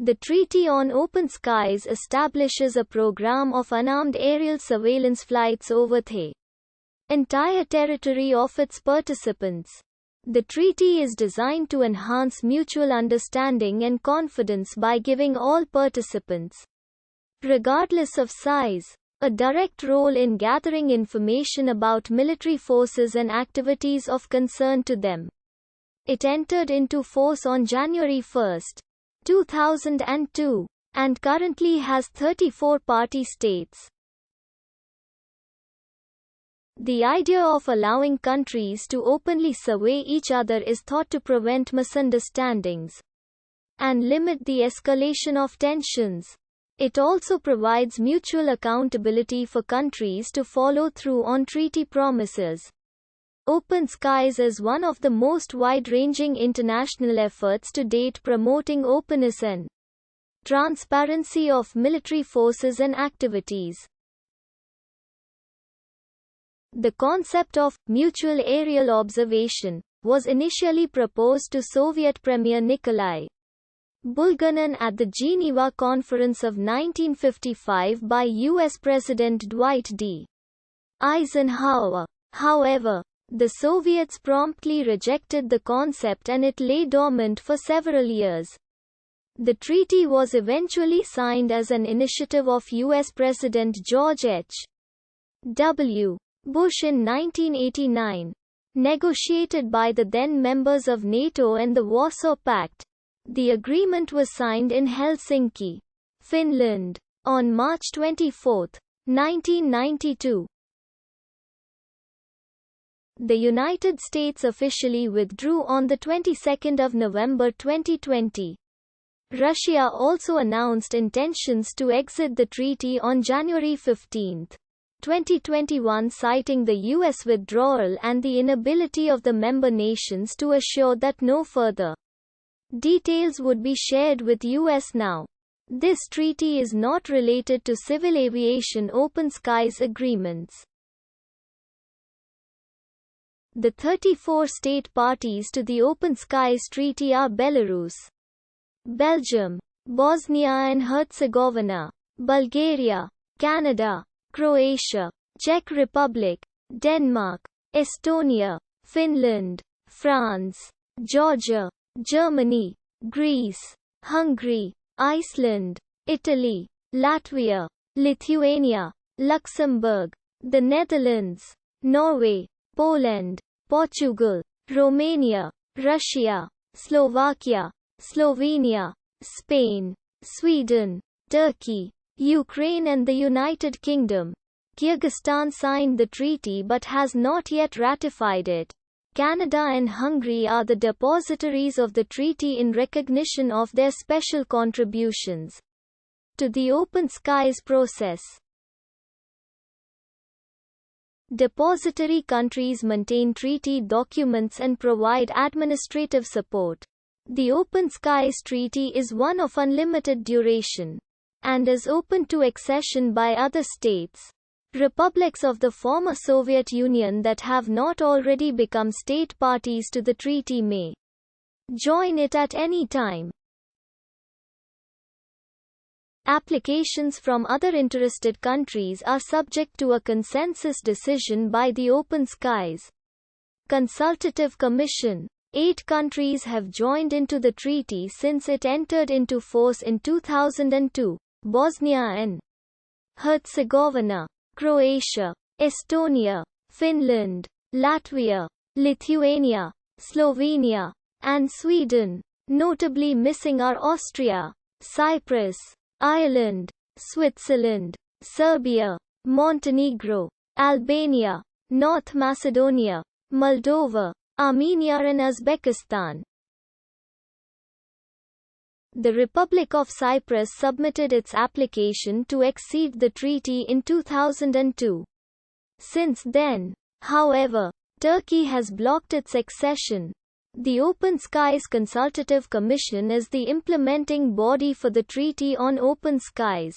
The Treaty on Open Skies establishes a program of unarmed aerial surveillance flights over the entire territory of its participants. The treaty is designed to enhance mutual understanding and confidence by giving all participants, regardless of size, a direct role in gathering information about military forces and activities of concern to them. It entered into force on January 1, 2002, and currently has 34 party states. The idea of allowing countries to openly survey each other is thought to prevent misunderstandings and limit the escalation of tensions. It also provides mutual accountability for countries to follow through on treaty promises. Open Skies is one of the most wide-ranging international efforts to date promoting openness and transparency of military forces and activities. The concept of mutual aerial observation was initially proposed to Soviet Premier Nikolai Bulganin at the Geneva Conference of 1955 by U.S. President Dwight D. Eisenhower. However, the Soviets promptly rejected the concept and it lay dormant for several years. The treaty was eventually signed as an initiative of U.S. President George H. W. Bush in 1989. Negotiated by the then members of NATO and the Warsaw Pact, the agreement was signed in Helsinki, Finland, on March 24, 1992. The United States officially withdrew on the 22nd of November 2020. Russia also announced intentions to exit the treaty on January 15, 2021, citing the U.S. withdrawal and the inability of the member nations to assure that no further details would be shared with U.S. now. This treaty is not related to civil aviation open skies agreements. The 34 state parties to the Open Skies Treaty are Belarus, Belgium, Bosnia and Herzegovina, Bulgaria, Canada, Croatia, Czech Republic, Denmark, Estonia, Finland, France, Georgia, Germany, Greece, Hungary, Iceland, Italy, Latvia, Lithuania, Luxembourg, the Netherlands, Norway, Poland, Portugal, Romania, Russia, Slovakia, Slovenia, Spain, Sweden, Turkey, Ukraine and the United Kingdom. Kyrgyzstan signed the treaty but has not yet ratified it. Canada and Hungary are the depositories of the treaty in recognition of their special contributions to the Open Skies process. Depository countries maintain treaty documents and provide administrative support. The Open Skies Treaty is one of unlimited duration and is open to accession by other states. Republics of the former Soviet Union that have not already become state parties to the treaty may join it at any time. Applications from other interested countries are subject to a consensus decision by the Open Skies Consultative Commission. 8 countries have joined into the treaty since it entered into force in 2002: Bosnia and Herzegovina, Croatia, Estonia, Finland, Latvia, Lithuania, Slovenia, and Sweden. Notably missing are Austria, Cyprus, Ireland, Switzerland, Serbia, Montenegro, Albania, North Macedonia, Moldova, Armenia and Uzbekistan. The Republic of Cyprus submitted its application to accede the treaty in 2002. Since then, however, Turkey has blocked its accession. The Open Skies Consultative Commission is the implementing body for the Treaty on Open Skies.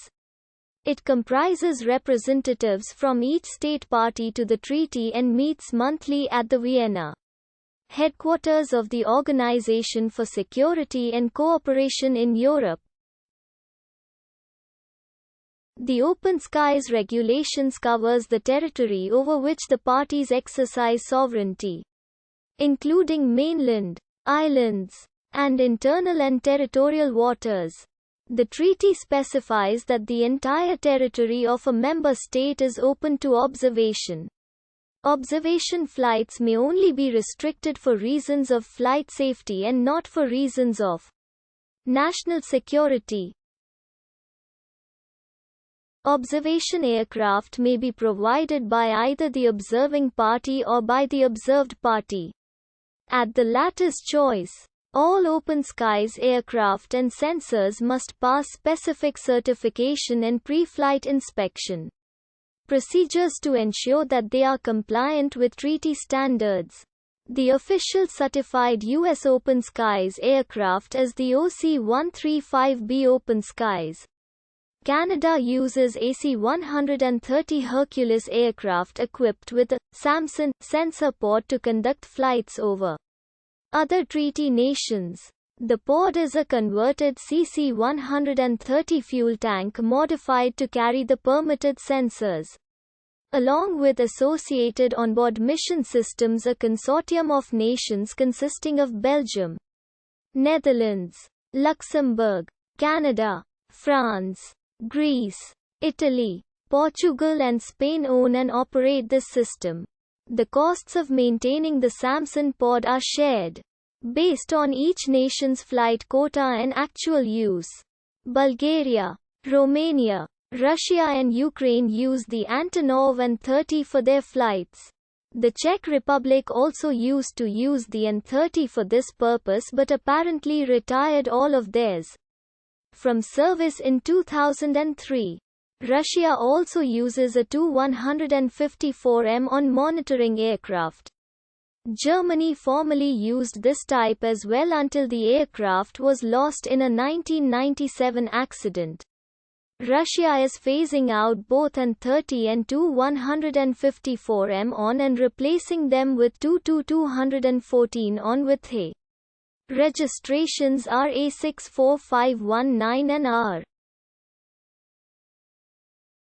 It comprises representatives from each state party to the treaty and meets monthly at the Vienna headquarters of the Organization for Security and Cooperation in Europe, The Open Skies Regulations covers the territory over which the parties exercise sovereignty, including mainland, islands, and internal and territorial waters. The treaty specifies that the entire territory of a member state is open to observation. Observation flights may only be restricted for reasons of flight safety and not for reasons of national security. Observation aircraft may be provided by either the observing party or by the observed party. At the latter's choice, all open skies aircraft and sensors must pass specific certification and pre-flight inspection procedures to ensure that they are compliant with treaty standards. The official certified U.S. Open Skies aircraft is the OC-135B Open Skies. Canada uses AC-130 Hercules aircraft equipped with a SAMSON sensor pod to conduct flights over other treaty nations. The pod is a converted CC-130 fuel tank modified to carry the permitted sensors. Along with associated onboard mission systems, a consortium of nations consisting of Belgium, Netherlands, Luxembourg, Canada, France, Greece, Italy, Portugal and Spain own and operate this system. The costs of maintaining the SAMSON pod are shared based on each nation's flight quota and actual use. Bulgaria, Romania, Russia and Ukraine use the Antonov An-30 for their flights. The Czech Republic also used to use the An-30 for this purpose but apparently retired all of theirs from service in 2003. Russia also uses a Tu-154M on monitoring aircraft. Germany formerly used this type as well until the aircraft was lost in a 1997 accident. Russia is phasing out both An-30 and Tu-154M on and replacing them with Tu-214 on with HE. Registrations are A64519 and R.